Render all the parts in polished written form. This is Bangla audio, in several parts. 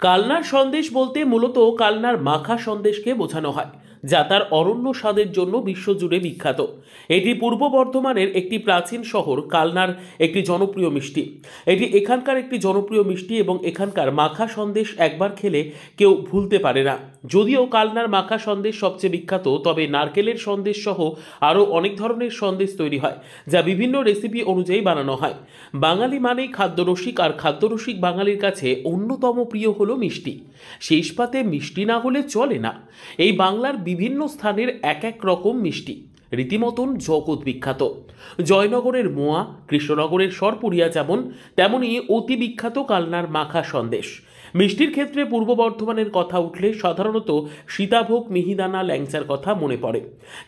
কালনার সন্দেশ বলতে মূলত কালনার মাখা সন্দেশকে বোঝানো হয়, যা তার অনন্য স্বাদের জন্য বিশ্বজুড়ে বিখ্যাত। এটি পূর্ব বর্ধমানের একটি প্রাচীন শহর কালনার একটি জনপ্রিয় মিষ্টি। এটি এখানকার একটি জনপ্রিয় মিষ্টি এবং এখানকার মাখা সন্দেশ একবার খেলে কেউ ভুলতে পারে না। যদিও কালনার মাখা সন্দেশ সবচেয়ে বিখ্যাত, তবে নারকেলের সন্দেশ সহ আরও অনেক ধরনের সন্দেশ তৈরি হয়, যা বিভিন্ন রেসিপি অনুযায়ী বানানো হয়। বাঙালি মানেই খাদ্যরসিক, আর খাদ্যরসিক বাঙালির কাছে অন্যতম প্রিয় হলো মিষ্টি। শেষ পাতে মিষ্টি না হলে চলে না। এই বাংলার বিভিন্ন স্থানের এক এক রকম মিষ্টি রীতিমতন জগৎ বিখ্যাত। জয়নগরের মোয়া, কৃষ্ণনগরের সরপুরিয়া যেমন, তেমনি অতি বিখ্যাত কালনার মাখা সন্দেশ। মিষ্টির ক্ষেত্রে পূর্ব বর্ধমানের কথা উঠলে সাধারণত সীতাভোগ, মিহিদানা, ল্যাংচার কথা মনে পড়ে।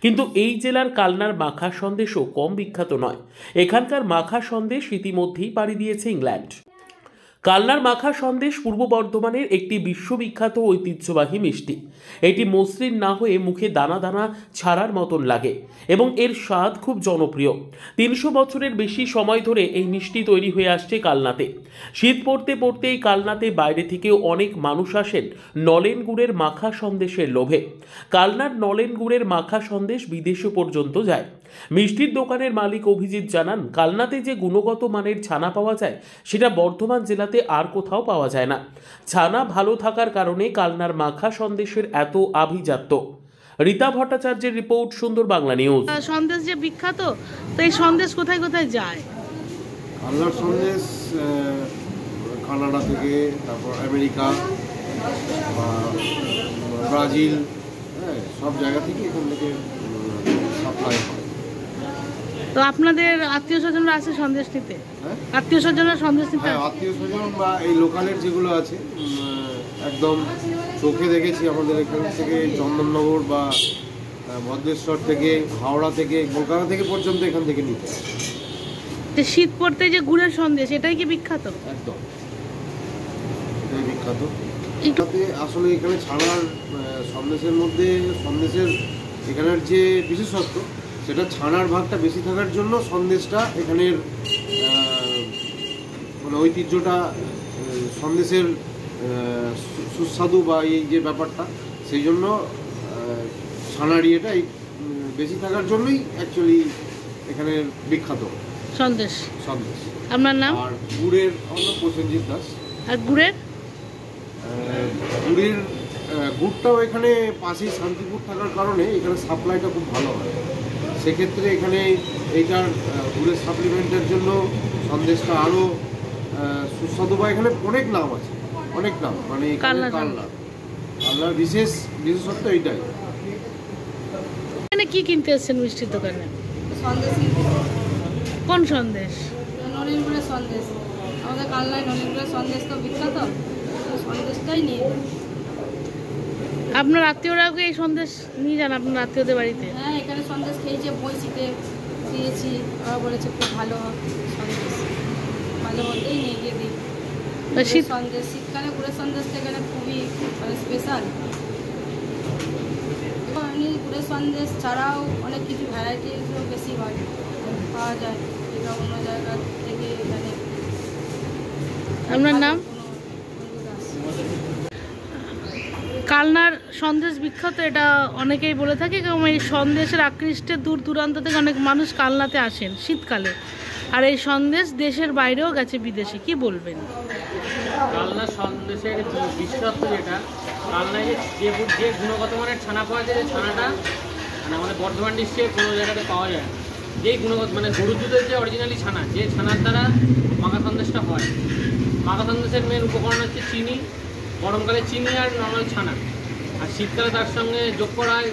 কিন্তু এই জেলার কালনার মাখা সন্দেশও কম বিখ্যাত নয়। এখানকার মাখা সন্দেশ ইতিমধ্যেই পাড়ি দিয়েছে ইংল্যান্ড। কালনার মাখা সন্দেশ পূর্ব বর্ধমানের একটি বিশ্ববিখ্যাত ঐতিহ্যবাহী মিষ্টি। এটি মসৃণ না হয়ে মুখে দানা দানা ছাড়ার মতন লাগে এবং এর স্বাদ খুব জনপ্রিয়। ৩০০ বছরের বেশি সময় ধরে এই মিষ্টি তৈরি হয়ে আসছে কালনাতে। শীত পড়তে পড়তে এই কালনাতে বাইরে থেকেও অনেক মানুষ আসেন নলেন গুড়ের মাখা সন্দেশের লোভে। কালনার নলেন গুড়ের মাখা সন্দেশ বিদেশে পর্যন্ত যায়। মিষ্টির দোকানের মালিক অভিজিৎ জানান, কালনাতে যে গুণগত মানের ছানা পাওয়া যায় সেটা বর্ধমান জেলাতে আর কোথাও পাওয়া যায় না। ছানা ভালো থাকার কারণে কালনার মাখা সন্দেশের এত আভিজাত্য। রীতা ভট্টাচার্যের রিপোর্ট, সুন্দর বাংলা নিউজ। সন্দেশ যে বিখ্যাত, তো এই সন্দেশ কোথায় কোথায় যায়? কালনার সন্দেশ কানাডা থেকে, তারপর আমেরিকা বা ব্রাজিল, সব জায়গা থেকে এখান থেকে সাপ্লাই হয়। তো আপনাদের আত্মীয় স্বজনরা আছে সন্দেশ নিতে? আত্মীয় স্বজনরা সন্দেশ নিতে? হ্যাঁ, আত্মীয় স্বজন বা এই লোকালের যেগুলো আছে একদম চোখে দেখেছি। আমাদের এখান থেকে চন্দননগর বা ভদ্রেশ্বর থেকে, হাওড়া থেকে, কলকাতা থেকে পর্যন্ত এখান থেকে নিতে। শীত পড়তে যে গুড়ের সন্দেশ, এটাই কি বিখ্যাত? একদম এটাই বিখ্যাত। এটাতে আসলে এখানে ছানার সন্দেশের মধ্যে সন্দেশের এখানের যে বিশেষত্ব, সেটা ছানার ভাগটা বেশি থাকার জন্য সন্দেশটা এখানের মানে ঐতিহ্যটা, সন্দেশের সুস্বাদু বা এই যে ব্যাপারটা, সেই জন্য ছানার ইয়েটা বেশি থাকার জন্যই অ্যাকচুয়ালি এখানের বিখ্যাত সন্দেশ। আপনার নাম? আর গুড়ের আমার নাম প্রসেনজিৎ দাস। আর গুড়ের গুড়টাও এখানে পাশেই শান্তিপুর থাকার কারণে এখানে সাপ্লাইটা খুব ভালো হয়। সেক্ষেত্রে এখানে এইটার গুড়ের সাপ্লিমেন্টের জন্য সন্দেশটা আরও সুস্বাদু বা এখানে অনেক নাম আছে, অনেক নাম, মানে কালনার বিশেষত্ব এইটাই। এখানে কি কিনতে এসেছেন মিষ্টির দোকানে? সন্দেশ। কোন সন্দেশ? নলেন গুড়ের সন্দেশ। আমাদের কালনায় নলেন গুড়ের সন্দেশ তো বিখ্যাত, সন্দেশটাই নিয়ে। আপনার আত্মীয়রাও কি এই সন্দেশ নিয়ে যান আপনার আত্মীয়দের বাড়িতে? হ্যাঁ, এখানে সন্দেশ খেয়েছে, বইচিতে খেয়েছি, ওরা বলেছে খুব ভালো সন্দেশ, মাঝে মধ্যেই নিয়ে গিয়ে দিই সন্দেশ। শীতকালে গুড়ের সন্দেশটা এখানে খুবই মানে স্পেশাল। এমনি গুড়ের সন্দেশ ছাড়াও অনেক কিছু ভ্যারাইটিসও বেশি হয়, পাওয়া যায় এটা অন্য জায়গা থেকে এখানে। আপনার নাম? কালনার সন্দেশ বিখ্যাত, এটা অনেকেই বলে থাকে, এবং এই সন্দেশের আকৃষ্টে দূর দূরান্ত থেকে অনেক মানুষ কালনাতে আসেন শীতকালে। আর এই সন্দেশ দেশের বাইরেও গেছে, বিদেশে। কি বলবেন? কালনার সন্দেশের বিশেষত্ব যেটা, কালনায় যে গুণগত মানের ছানা পাওয়া যায়, যে ছানাটা মানে আমাদের বর্ধমান ডিস্ট্রিক্টে কোনো জায়গাতে পাওয়া যায় না। যেই গুণগত মানে গরুর দুধের যে অরিজিনালি ছানা, যে ছানার দ্বারা মাখা সন্দেশটা হয়। মাখা সন্দেশের মেন উপকরণ হচ্ছে চিনি, গরমকালে চিনি আর নর্মাল ছানা, আর শীতকালে তার সঙ্গে যোগ করা হয়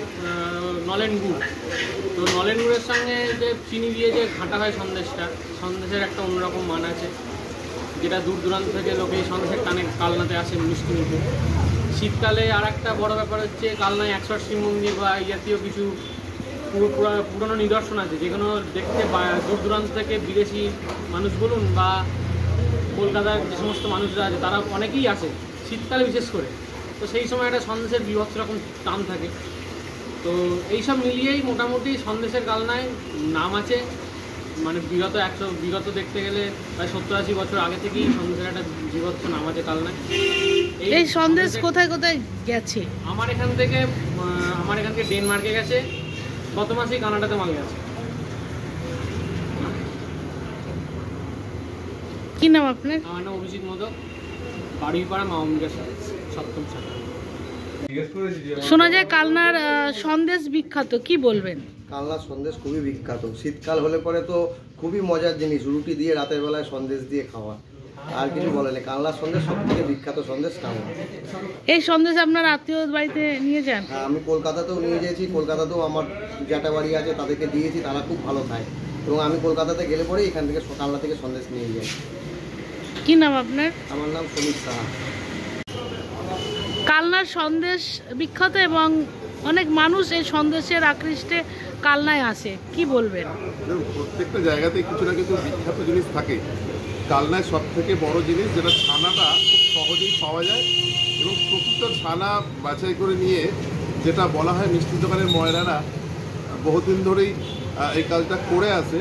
নলেন গুড়। তো নলেন গুড়ের সঙ্গে যে চিনি দিয়ে যে ঘাঁটা হয় সন্দেশের একটা অন্যরকম মান আছে, যেটা দূর দূরান্ত থেকে লোকে এই সন্দেশের টানে কালনাতে আসে মিষ্টি নিতে। শীতকালে আর একটা বড়ো ব্যাপার হচ্ছে, কালনায় 108 মন্দির বা এই জাতীয় কিছু পুরনো নিদর্শন আছে, যেগুলো দেখতে দূর দূরান্ত থেকে বিদেশি মানুষ বলুন বা কলকাতার যে সমস্ত মানুষরা আছে, তারা অনেকেই আসে শীতকালে বিশেষ করে। তো সেই সময় একটা সন্দেশের বৃহৎ রকম দাম থাকে। তো এইসব মিলিয়েই মোটামুটি সন্দেশের কালনায় নাম আছে। মানে বিগত দেখতে গেলে প্রায় 70-80 বছর আগে থেকেই সন্দেশের একটা জীবত্ব নাম আছে কালনায়। এই সন্দেশ কোথায় কোথায় গেছে? আমার এখান থেকে ডেনমার্কে গেছে, গত মাসেই কানাডাতে মাল গেছে। কি নাম আপনার? আমার নাম অভিজিৎ মোদক, বাড়িপাড়া মামুনিকা সপ্তম শাখা। শোনা যায় কালনার সন্দেশ বিখ্যাত, কি বলবেন? কালনার সন্দেশ খুবই বিখ্যাত। শীতকাল হলে পরে তো খুবই মজার জিনিস, রুটি দিয়ে রাতের বেলায় সন্দেশ দিয়ে খাওয়া, আর কিছু বলে না। কালনার সন্দেশ সবথেকে বিখ্যাত সন্দেশ কালনা। এই সন্দেশ আপনার আত্মীয় বাড়িতে নিয়ে যান? হ্যাঁ, আমি কলকাতাতেও নিয়ে গিয়েছি। কলকাতাতেও আমার জ্যাঠা বাড়ি আছে, তাদেরকে দিয়েছি, তারা খুব ভালো খায়। এবং আমি কলকাতাতে গেলে পরে এখান থেকে কালনা থেকে সন্দেশ নিয়ে যাই। কি নাম আপনার? আমার নাম সমীর সাহা। কালনার সন্দেশ বিখ্যাত এবং অনেক মানুষ এই সন্দেশের আকৃষ্টে কালনায় আসে, কি বলবেন? প্রত্যেকটা জায়গাতে কিছু না কিছু বিখ্যাত জিনিস থাকে। কালনায় সব থেকে বড় জিনিস যেটা ছানাটা খুব সহজেই পাওয়া যায়, এবং প্রকৃত ছানা বাছাই করে নিয়ে যেটা বলা হয় মিষ্টি দোকানের ময়রারা বহুদিন ধরেই এই কাজটা করে আসে।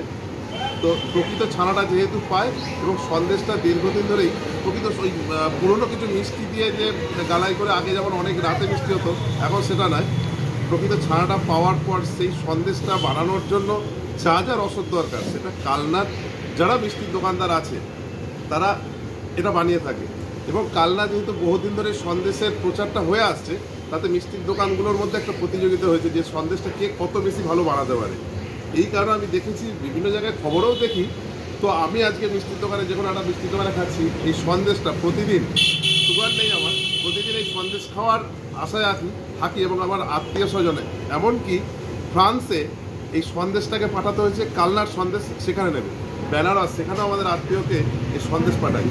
তো প্রকৃত ছানাটা যেহেতু পায় এবং সন্দেশটা দীর্ঘদিন ধরেই প্রকৃত ওই পুরনো কিছু মিষ্টি দিয়ে যে গালাই করে আগে যেমন অনেক রাতে মিষ্টি হতো, এখন সেটা নয়। প্রকৃত ছানাটা পাওয়ার পর সেই সন্দেশটা বানানোর জন্য যা যা রসদ দরকার সেটা কালনার যারা মিষ্টির দোকানদার আছে তারা এটা বানিয়ে থাকে। এবং কালনা যেহেতু বহুদিন ধরে সন্দেশের প্রচারটা হয়ে আসছে, তাতে মিষ্টির দোকানগুলোর মধ্যে একটা প্রতিযোগিতা হয়েছে যে সন্দেশটা কে কত বেশি ভালো বানাতে পারে। এই কারণে আমি দেখেছি, বিভিন্ন জায়গায় খবরেও দেখি। তো আমি আজকে মিষ্টির দোকানে, যে কোনো একটা মিষ্টির দোকানে খাচ্ছি, এই সন্দেশটা প্রতিদিন, সুগার নেই আমার, প্রতিদিন এই সন্দেশ খাওয়ার আশায় থাকি। এবং আমার আত্মীয় স্বজনে, এমনকি ফ্রান্সে এই সন্দেশটাকে পাঠাতে হয়েছে, কালনার সন্দেশ সেখানে নেবে, বেনারস, সেখানেও আমাদের আত্মীয়কে এই সন্দেশ পাঠাই।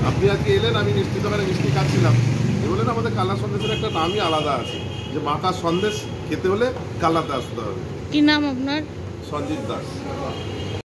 আপনি আজকে এলেন, আমি মিষ্টির দোকানে মিষ্টি খাচ্ছিলাম, এ বললেন আমাদের কালনার সন্দেশের একটা নামই আলাদা আছে, যে মাখা সন্দেশ খেতে হলে কালনাতে আসতে হবে। কি নাম আপনার? সঞ্জিত দাস।